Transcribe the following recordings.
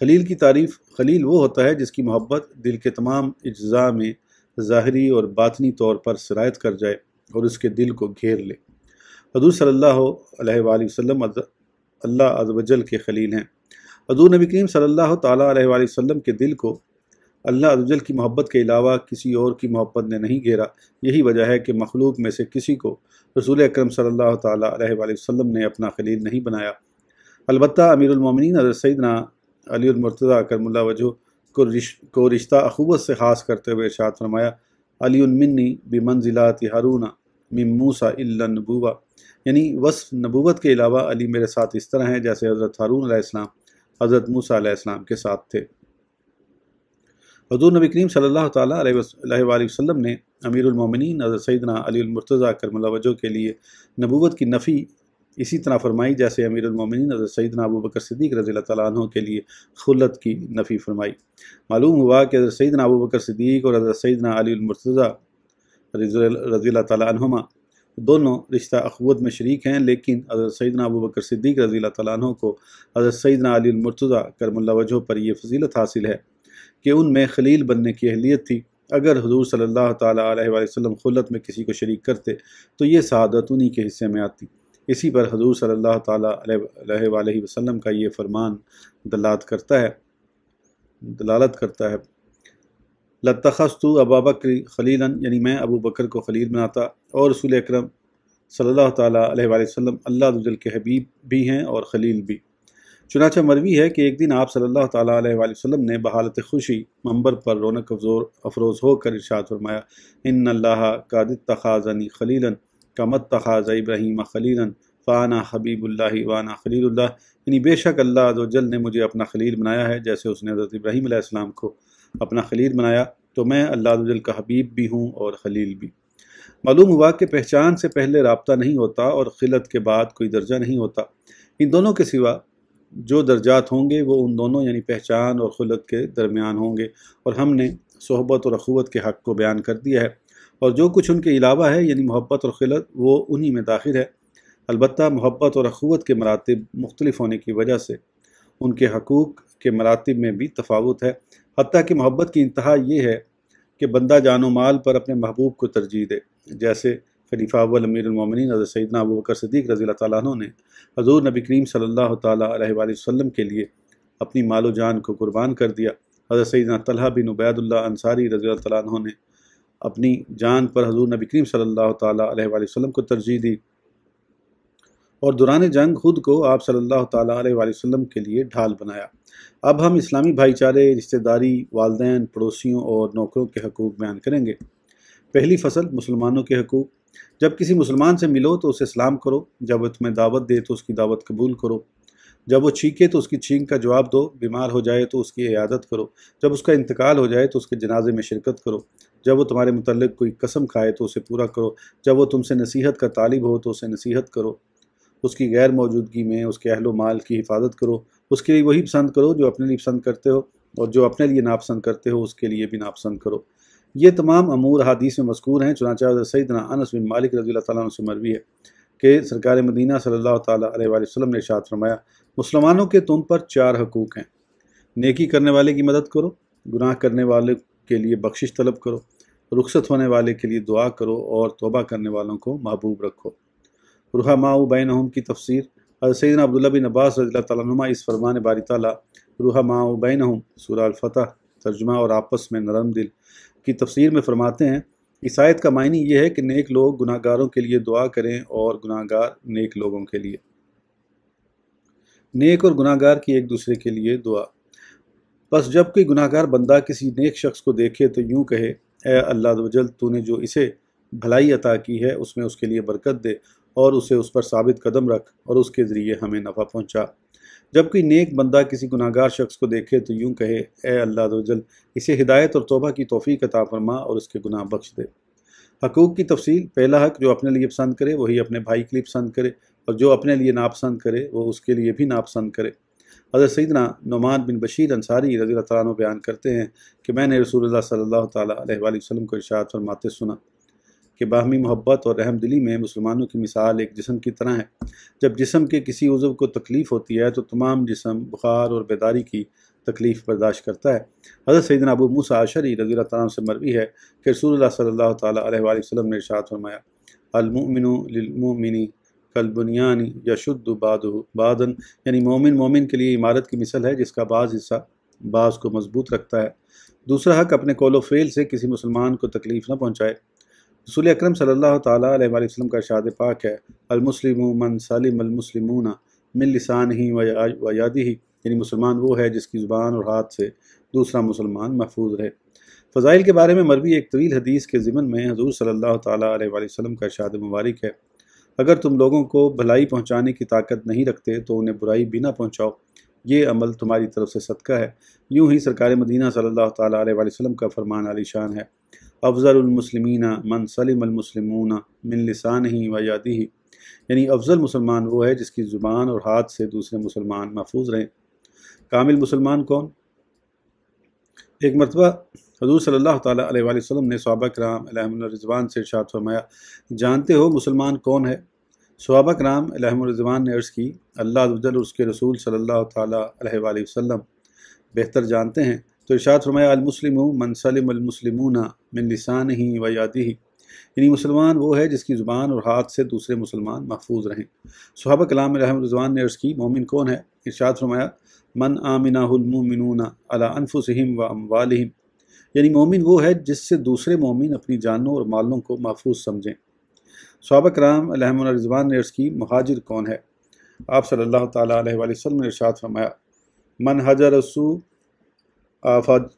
خلیل کی تعریف: خلیل وہ ہوتا ہے جس کی محبت دل کے تمام اجزاء میں ظاہری اور باطنی طور پر سرایت کر جائے اور اس کے دل کو گھیر لے۔ حضور صلی اللہ علیہ وآلہ وسلم اللہ عز و جل کے خلیل ہیں۔ حضور نبی کریم صلی اللہ تعالیٰ علیہ وآلہ وسلم کے دل کو اللہ عز و جل کی محبت کے علاوہ کسی اور کی محبت نے نہیں گھیرا۔ یہی وجہ ہے کہ مخلوق میں سے کسی کو رسول اکرم صلی اللہ تعالیٰ علیہ وآلہ وسلم نے اپنا خلیل نہیں بنایا۔ البتہ امیر المومنین حضرت سیدنا علی المرتضیٰ کرم اللہ وجہہ کو رشتہ اخوت سے خاص کرتے ہوئے ارشاد فرمایا: علی منی بمنزلات ہارون من موسیٰ الا النبوہ، یعنی وصف نبوت کے علاوہ علی میرے ساتھ اس طرح ہیں جیسے حضرت ہارون علیہ السلام حضرت موسیٰ علیہ السلام کے ساتھ تھے۔ حضور نبی کریم صلی اللہ تعالیٰ علیہ وآلہ وسلم نے امیر المومنین حضرت سیدنا علی المرتضیٰ کرم اللہ وجہہ کے لیے نبوت کی نفی اسی طرح فرمائی جیسے امیر المومنین حضرت سیدنا ابو بکر صدیق رضی اللہ تعالیٰ عنہ کے لیے خلت کی نفی فرمائی۔ معلوم ہوا کہ حضرت سیدنا ابو بکر صدیق اور حضرت سیدنا علی المرتضیٰ رضی اللہ تعالیٰ عنہما دونوں رشتہ اخوت میں شریک ہیں، لیکن حضرت سیدنا ابو بکر صدیق رضی اللہ تعالیٰ عنہ کو حضرت سیدنا علی المرتضیٰ کرم اللہ وجہہ پر یہ فضیلت حاصل ہے کہ ان میں خلیل بننے کی اہلیت تھی۔ اگر حضور صلی اللہ تعالیٰ علیہ وآلہ وسلم خلت میں کسی کو شریک کرتے تو یہ سعادت انہی کے حصے میں آتی۔ اسی پر حضور صلی اللہ تعالیٰ علیہ وآلہ وسلم کا یہ فرمان دلالت کرتا ہے: لَاتَّخَذْتُ أَبَا بَكْرٍ خَلِيلًا، یعنی میں ابو بکر کو خلیل بناتا، اور رسول اکرم صلی اللہ تعالیٰ علیہ وآلہ وسلم اللہ عز و جل کے حبیب بھی ہیں اور خلیل بھی۔ چنانچہ مروی ہے کہ ایک دن آپ صلی اللہ تعالیٰ علیہ وآلہ وسلم نے بحالت خوشی منبر پر رونق افروز ہو کر ارشاد فرمایا: ان اللہ قد اتخذنی خلیلا کما اتخذ ابراہیم خلیلا فانا حبیب اللہ وانا خلیل اللہ، یعنی بے شک اللہ عز و جل نے مجھے اپنا خلیل بنایا ہے جیسے اس نے حضرت ابراہیم علیہ السلام کو اپنا خلیل بنایا، تو میں اللہ عز و جل کا حبیب بھی ہوں اور خلیل بھی۔ معلوم ہوا کہ پہچان سے پہلے رابطہ نہیں ہوتا اور خلت کے بعد کوئی درجہ نہیں ہوتا۔ ان دونوں کے سوا جو درجات ہوں گے وہ ان دونوں یعنی پہچان اور خلت کے درمیان ہوں گے، اور ہم نے صحبت اور اخوت کے حق کو بیان کر دیا ہے، اور جو کچھ ان کے علاوہ ہے یعنی محبت اور خلت وہ انہی میں داخل ہے۔ البتہ محبت اور اخوت کے مراتب مختلف ہونے کی وجہ سے ان کے حقوق کے مراتب میں بھی تفاوت ہے، حتیٰ کہ محبت کی انتہا یہ ہے کہ بندہ جان و مال پر اپنے محبوب کو ترجیح دے، جیسے خلیفہ اول امیر المومنین حضرت سیدنا ابو بکر صدیق رضی اللہ تعالیٰ عنہ نے حضور نبی کریم صلی اللہ تعالیٰ علیہ وآلہ وسلم کے لیے اپنی مال و جان کو قربان کر دیا۔ حضرت سیدنا طلحہ بن عبید اللہ انصاری رضی اللہ تعالیٰ عنہ نے اپنی جان پر حضور نبی کریم صلی اللہ تعالیٰ علیہ وآلہ وسلم کو ترجیح دی، اور دوران جنگ خود کو آپ صلی اللہ تعالیٰ علیہ وآلہ وسلم کے لیے ڈھال بنایا۔ اب ہم اسلامی بھائی چارے، رشتہ داری، والدین، پڑوسیوں اور نوکروں کے حقوق بیان کریں گے۔ پہلی فصل: مسلمانوں کے حقوق۔ جب کسی مسلمان سے ملو تو اسے سلام کرو، جب وہ تمہیں دعوت دے تو اس کی دعوت قبول کرو، جب وہ چھینکے تو اس کی چھینک کا جواب دو، بیمار ہو جائے تو اس کی عیادت کرو، جب اس کا انتقال ہو جائے تو اس کے جنازے میں شرکت کرو، جب وہ تمہارے متعلق کوئی قسم کھائے تو اسے پورا کرو، جب وہ تم سے نصیحت کا طالب ہو تو اسے نصیحت کرو، اس کی غیر موجودگی میں اس کے اہل و مال کی حفاظت کرو، اس کے لیے وہی پسند کرو جو اپنے لیے پسند کرتے ہو، اور جو اپنے لیے ناپسند کرتے ہو اس کے لیے بھی ناپسند کرو۔ یہ تمام امور حدیث میں مذکور ہیں۔ چنانچہ حضرت سیدنا انس بن مالک رضی اللہ تعالیٰ عنہ سے مروی ہے کہ سرکار مدینہ صلی اللہ تعالیٰ علیہ وآلہ وسلم نے ارشاد فرمایا: مسلمانوں کے تم پر 4 حقوق ہیں، نیکی کرنے والے کی مدد کرو، گناہ کرنے والے کے لیے بخشش طلب کرو، رخصت ہونے والے کے لیے دعا کرو، اور توبہ کرنے والوں کو محبوب رکھو۔ رحماء بینہم کی تفسیر: حضرت سیدنا عبداللہ بن عباس رضی اللہ تعالیٰ عنہما اس فرمان باری تعالیٰ رحماء بینہم سورہ الفتح ترجمہ اور آپس میں نرم دل کی تفسیر میں فرماتے ہیں، اس آیت کا معنی یہ ہے کہ نیک لوگ گناہ گاروں کے لیے دعا کریں اور گناہ گار نیک لوگوں کے لیے۔ نیک اور گناہ گار کی ایک دوسرے کے لیے دعا۔ بس جب کوئی گناہ گار بندہ کسی نیک شخص کو دیکھے تو یوں کہے: اے اللہ عز و جل، تو نے جو اسے بھلائی عطا کی ہے اس میں اس کے لیے برکت دے، اور اسے اس پر ثابت قدم رکھ، اور اس کے ذریعے ہمیں نفع پہنچا۔ جب کوئی نیک بندہ کسی گناہ گار شخص کو دیکھے تو یوں کہے: اے اللہ عز و جل، اسے ہدایت اور توبہ کی توفیق عطا فرما اور اس کے گناہ بخش دے۔ حقوق کی تفصیل: پہلا حق، جو اپنے لیے پسند کرے وہی اپنے بھائی کے لیے پسند کرے، اور جو اپنے لیے ناپسند کرے وہ اس کے لیے بھی ناپسند کرے۔ حضرت سیدنا نعمان بن بشیر انصاری رضی اللہ تعالیٰ عنہ بیان کرتے ہیں کہ میں نے رسول اللہ صلی اللہ تعالیٰ علیہ وآلہ وسلم کو ارشاد فرماتے سنا کہ باہمی محبت اور رحم دلی میں مسلمانوں کی مثال ایک جسم کی طرح ہے۔ جب جسم کے کسی عضو کو تکلیف ہوتی ہے تو تمام جسم بخار اور بیداری کی تکلیف برداشت کرتا ہے۔ حضرت سیدنا ابو موسیٰ اشعری رضی اللہ تعالیٰ عنہ سے مروی ہے کہ رسول اللہ صلی اللہ تعالیٰ علیہ وآلہ وسلم نے ارشاد فرمایا، المؤمن للمؤمن کالبنیان یشد بعضہ بعضا، یعنی مومن کے لیے عمارت کی مثل ہے جس کا بعض حصہ بعض کو مضبوط رکھتا ہے۔ دوسرا حق، اپنے قول و فعل سے کسی مسلمان کو تکلیف نہ پہنچائے۔ رسول اکرم صلی اللہ تعالیٰ علیہ وآلہ وسلم کا ارشاد پاک ہے، المسلم من سلم المسلمون من لسانہ و یدہ، یعنی مسلمان وہ ہے جس کی زبان اور ہاتھ سے دوسرا مسلمان محفوظ رہے۔ فضائل کے بارے میں مروی ایک طویل حدیث کے ضمن میں حضور صلی اللہ تعالیٰ علیہ وآلہ وسلم کا ارشاد مبارک ہے، اگر تم لوگوں کو بھلائی پہنچانے کی طاقت نہیں رکھتے تو انہیں برائی بھی نہ پہنچاؤ، یہ عمل تمہاری طرف سے صدقہ ہے۔ یوں ہی سرکار مدینہ صلی اللہ تعالیٰ علیہ وآلہ وسلم کا فرمان عالی شان ہے، افضل المسلمین من سلم المسلمون من لسانہ و یدہ، یعنی افضل مسلمان وہ ہے جس کی زبان اور ہاتھ سے دوسرے مسلمان محفوظ رہیں۔ کامل مسلمان کون؟ ایک مرتبہ حضور صلی اللہ تعالیٰ علیہ وآلہ وسلم نے صحابہ کرام علیہم الرضوان سے ارشاد فرمایا، جانتے ہو مسلمان کون ہے؟ صحابہ کرام علیہم الرضوان نے عرض کی، اللہ عز و جل اور اس کے رسول صلی اللہ تعالیٰ علیہ وآلہ وسلم بہتر جانتے ہیں۔ تو ارشاد فرمایا، المسلم من سلم المسلمون من لسانہ و یدہ، یعنی مسلمان وہ ہے جس کی زبان اور ہاتھ سے دوسرے مسلمان محفوظ رہیں۔ صحابہ کرام علیہم الرضوان نے عرض کی، مومن کون ہے؟ ارشاد فرمایا، من آمنہ المؤمنون علی انفسہم و اموالہم، یعنی مومن وہ ہے جس سے دوسرے مومن اپنی جانوں اور مالوں کو محفوظ سمجھیں۔ صحابہ کرام علیہم الرضوان نے عرض کی، مہاجر کون ہے؟ آپ صلی اللہ تعالیٰ علیہ وآلہ وسلم نے ارشاد فرمایا، من ہجر السوء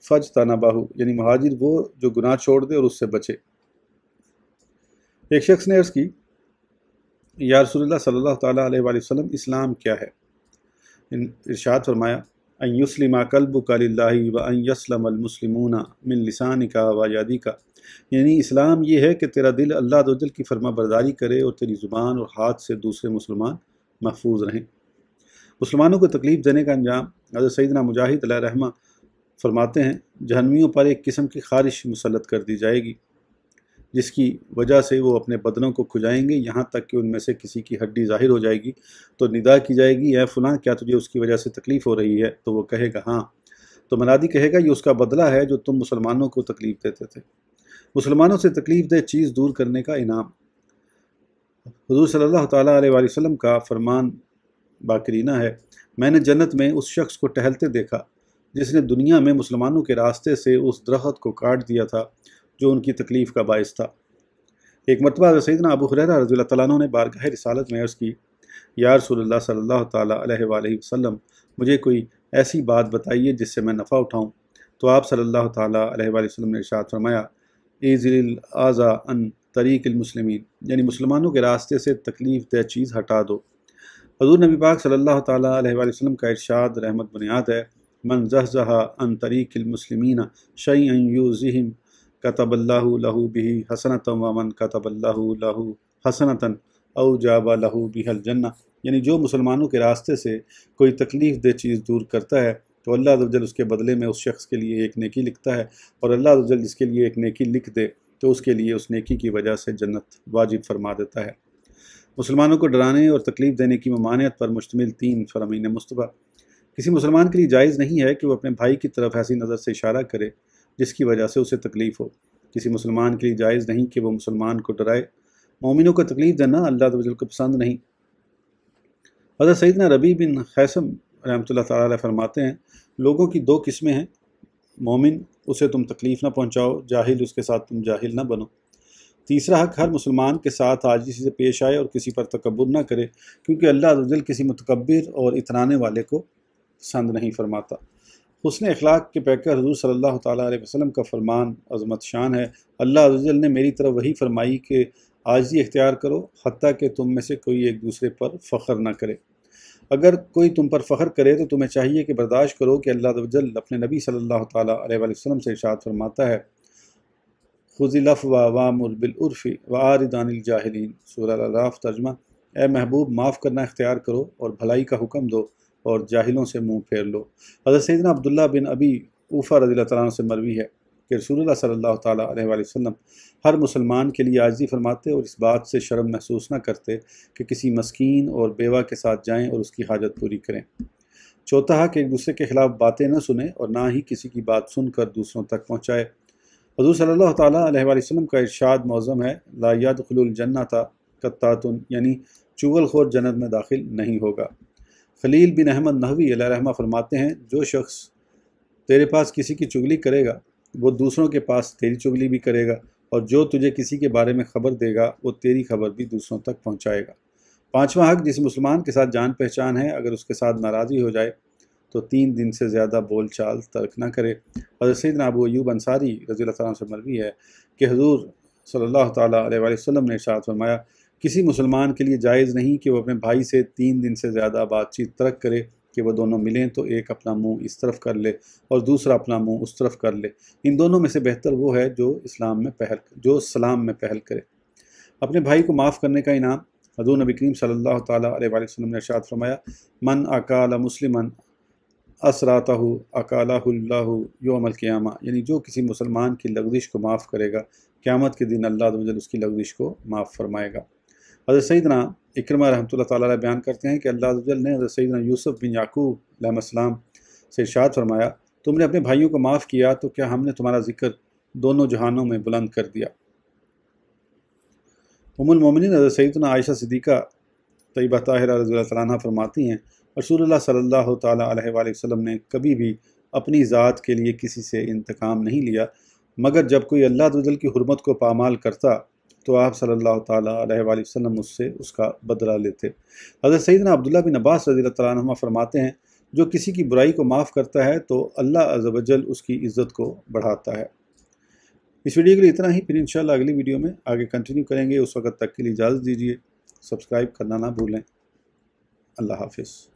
فاجتنبہ، یعنی مہاجر وہ جو گناہ چھوڑ دے اور اس سے بچے۔ ایک شخص نے عرض کی، یا رسول اللہ صلی اللہ تعالیٰ علیہ وآلہ وسلم اسلام کیا ہے؟ ارشاد فرمایا، ان یسلم قلبک للہ و ان یسلم المسلمون من لسانک و یدک، یعنی اسلام یہ ہے کہ تیرا دل اللہ عز و جل کی فرما برداری کرے اور تیری زبان اور ہاتھ سے دوسرے مسلمان محفوظ رہیں۔ مسلمانوں کو تکلیف دینے کا انجام، حضرت سیدنا مجاہد علیہ رحمہ فرماتے ہیں، جہنمیوں پر ایک قسم کی خارش مسلط کر دی جائے گی جس کی وجہ سے وہ اپنے بدنوں کو کھجائیں گے یہاں تک کہ ان میں سے کسی کی ہڈی ظاہر ہو جائے گی، تو ندا کی جائے گی، اے فلاں کیا تجھے اس کی وجہ سے تکلیف ہو رہی ہے؟ تو وہ کہے گا ہاں، تو منادی کہے گا یہ اس کا بدلہ ہے جو تم مسلمانوں کو تکلیف دیتے تھے۔ مسلمانوں سے تکلیف دہ چیز دور کرنے کا انعام۔ حضور صلی اللہ تعالیٰ علیہ وآلہ وسلم کا فرمان باقرینہ ہے، میں نے جنت میں اس شخص کو ٹہلتے دیکھا جس نے دنیا میں مسلمانوں کے راستے سے اس درخت کو کاٹ دیا تھا جو ان کی تکلیف کا باعث تھا۔ ایک مرتبہ حضرت سیدنا ابو ہریرہ رضی اللہ تعالیٰ عنہ نے بارگاہ رسالت میں عرض کی، یا رسول اللہ صلی اللہ تعالیٰ علیہ وآلہ وسلم، مجھے کوئی ایسی بات بتائیے جس سے میں نفع اٹھاؤں۔ تو آپ صلی اللہ تعالیٰ علیہ وآلہ وسلم نے ارشاد فرمایا، ایزل الاذی عن طریق المسلمین، یعنی مسلمانوں کے راستے سے تکلیف دہ چیز ہٹا دو۔ حضور نبی پاک صلی اللہ تعالیٰ علیہ وآلہ وسلم کا ارشاد رحمت بنیاد ہے، من زحزح عن طریق المسلمین شیئا یؤذیہم کتب اللہ لہ بہ حسنۃ ومن کتب اللہ لہ حسنۃ اوجب لہ بہ الجنہ، یعنی جو مسلمانوں کے راستے سے کوئی تکلیف دہ چیز دور کرتا ہے تو اللہ عز و جل اس کے بدلے میں اس شخص کے لیے ایک نیکی لکھتا ہے، اور اللہ عز و جل جس کے لیے ایک نیکی لکھ دے تو اس کے لیے اس نیکی کی وجہ سے جنت واجب فرما دیتا ہے۔ مسلمانوں کو ڈرانے اور تکلیف دینے کی ممانعت پر مشتمل 3 فرامین مصطفیٰ۔ کسی مسلمان کے لیے جائز نہیں ہے کہ وہ اپنے بھائی کی طرف ایسی نظر سے اشارہ کرے جس کی وجہ سے اسے تکلیف ہو۔ کسی مسلمان کے لیے جائز نہیں کہ وہ مسلمان کو ڈرائے۔ مومنوں کو تکلیف دینا اللہ عز و جل کو پسند نہیں۔ حضرت سیدنا ربیع بن خیثم رحمۃ اللہ تعالیٰ علیہ فرماتے ہیں، لوگوں کی 2 قسمیں ہیں، مومن اسے تم تکلیف نہ پہنچاؤ، جاہل اس کے ساتھ تم جاہل نہ بنو۔ تیسرا حق، ہر مسلمان کے ساتھ عاجزی سے پیش آئے اور کسی پر تکبر نہ کرے، کیونکہ اللہ عز و جل کسی متکبر اور اترانے والے کو پسند نہیں فرماتا۔ حسن اخلاق کے پیکر حضور صلی اللہ تعالیٰ علیہ وسلم کا فرمان عظمت شان ہے، اللہ عز و جل نے میری طرف وحی فرمائی کہ عاجزی اختیار کرو حتیٰ کہ تم میں سے کوئی ایک دوسرے پر فخر نہ کرے۔ اگر کوئی تم پر فخر کرے تو تمہیں چاہیے کہ برداشت کرو کہ اللہ عز و جل اپنے نبی صلی اللہ تعالیٰ علیہ وسلم سے ارشاد فرماتا ہے، خذ العفو وامر بالعرف واعرض عن الجاہلین، سورہ الاعراف۔ ترجمہ، اے محبوب معاف کرنا اختیار کرو اور بھلائی کا حکم دو اور جاہلوں سے منہ پھیر لو۔ حضرت سیدنا عبداللہ بن ابی اوفا رضی اللہ تعالیٰ عنہ سے مروی ہے کہ رسول اللہ صلی اللہ تعالیٰ علیہ وسلم ہر مسلمان کے لیے عاجزی فرماتے اور اس بات سے شرم محسوس نہ کرتے کہ کسی مسکین اور بیوہ کے ساتھ جائیں اور اس کی حاجت پوری کریں۔ چوتھا حق ایک دوسرے کے خلاف باتیں نہ سنیں اور نہ ہی کسی کی بات سن کر دوسروں تک پہنچائے۔ حضور صلی اللہ تعالیٰ علیہ وآلہ وسلم کا ارشاد معظم ہے، لا يدخل الجنۃ قطات، یعنی چغل خور جنت میں داخل نہیں ہوگا۔ خلیل بن احمد نحوی علیہ رحمہ فرماتے ہیں، جو شخص تیرے پاس کسی کی چغلی کرے گا وہ دوسروں کے پاس تیری چغلی بھی کرے گا، اور جو تجھے کسی کے بارے میں خبر دے گا وہ تیری خبر بھی دوسروں تک پہنچائے گا۔ پانچواں حق، جس مسلمان کے ساتھ جان پہچان ہے اگر اس کے ساتھ ناراضی ہو جائے تو 3 دن سے زیادہ بول چال ترک نہ کرے۔ حضرت سیدنا ابو ایوب انصاری رضی اللہ تعالیٰ عنہ سے مروی ہے کہ حضور صلی اللہ تعالیٰ علیہ وآلہ وسلم نے ارشاد فرمایا، کسی مسلمان کے لیے جائز نہیں کہ وہ اپنے بھائی سے 3 دن سے زیادہ بات چیت ترک کرے کہ وہ دونوں ملیں تو ایک اپنا منہ اس طرف کر لے اور دوسرا اپنا منہ اس طرف کر لے۔ ان دونوں میں سے بہتر وہ ہے جو سلام میں پہل کرے۔ اپنے بھائی کو معاف کرنے کا انعام، حضور نبی کریم صلی اللہ تعالیٰ علیہ وآلہ وسلم نے ارشاد فرمایا، من اکال مسلمن اسراتہ اکالہ اللہ یوم القیامہ، یعنی جو کسی مسلمان کی لغزش کو معاف کرے گا قیامت کے دن اللہ عز و جل اس کی لغزش کو معاف فرمائے گا۔ حضرت سیدنا اکرمہ رحمۃ اللہ تعالیٰ علیہ بیان کرتے ہیں کہ اللہ عز و جل نے حضرت سیدنا یوسف بن یعقوب علیہ السلام سے ارشاد فرمایا، تم نے اپنے بھائیوں کو معاف کیا تو کیا ہم نے تمہارا ذکر دونوں جہانوں میں بلند کر دیا۔ ام المومنین حضرت سیدنا عائشہ صدیقہ طیبہ طاہرہ رضی اللہ تعالیٰ عنہ فرماتی ہیں، رسول اللہ صلی اللہ تعالیٰ علیہ وآلہ وسلم نے کبھی بھی اپنی ذات کے لیے کسی سے انتقام نہیں لیا، مگر جب کوئی اللہ عز و جل کی حرمت کو پامال کرتا تو آپ صلی اللہ تعالیٰ علیہ وآلہ وسلم اس سے اس کا بدلہ لیتے۔ حضرت سیدنا عبداللہ بن عباس رضی اللہ تعالیٰ عنہ فرماتے ہیں، جو کسی کی برائی کو معاف کرتا ہے تو اللہ عز و جل اس کی عزت کو بڑھاتا ہے۔ اس ویڈیو کے لیے اتنا ہی، پھر انشاءاللہ اگلی ویڈیو میں آگے کنٹینیو کریں گے۔ اس وقت تک کے لیے اجازت دیجیے، سبسکرائب کرنا نہ بھولیں۔ اللہ حافظ۔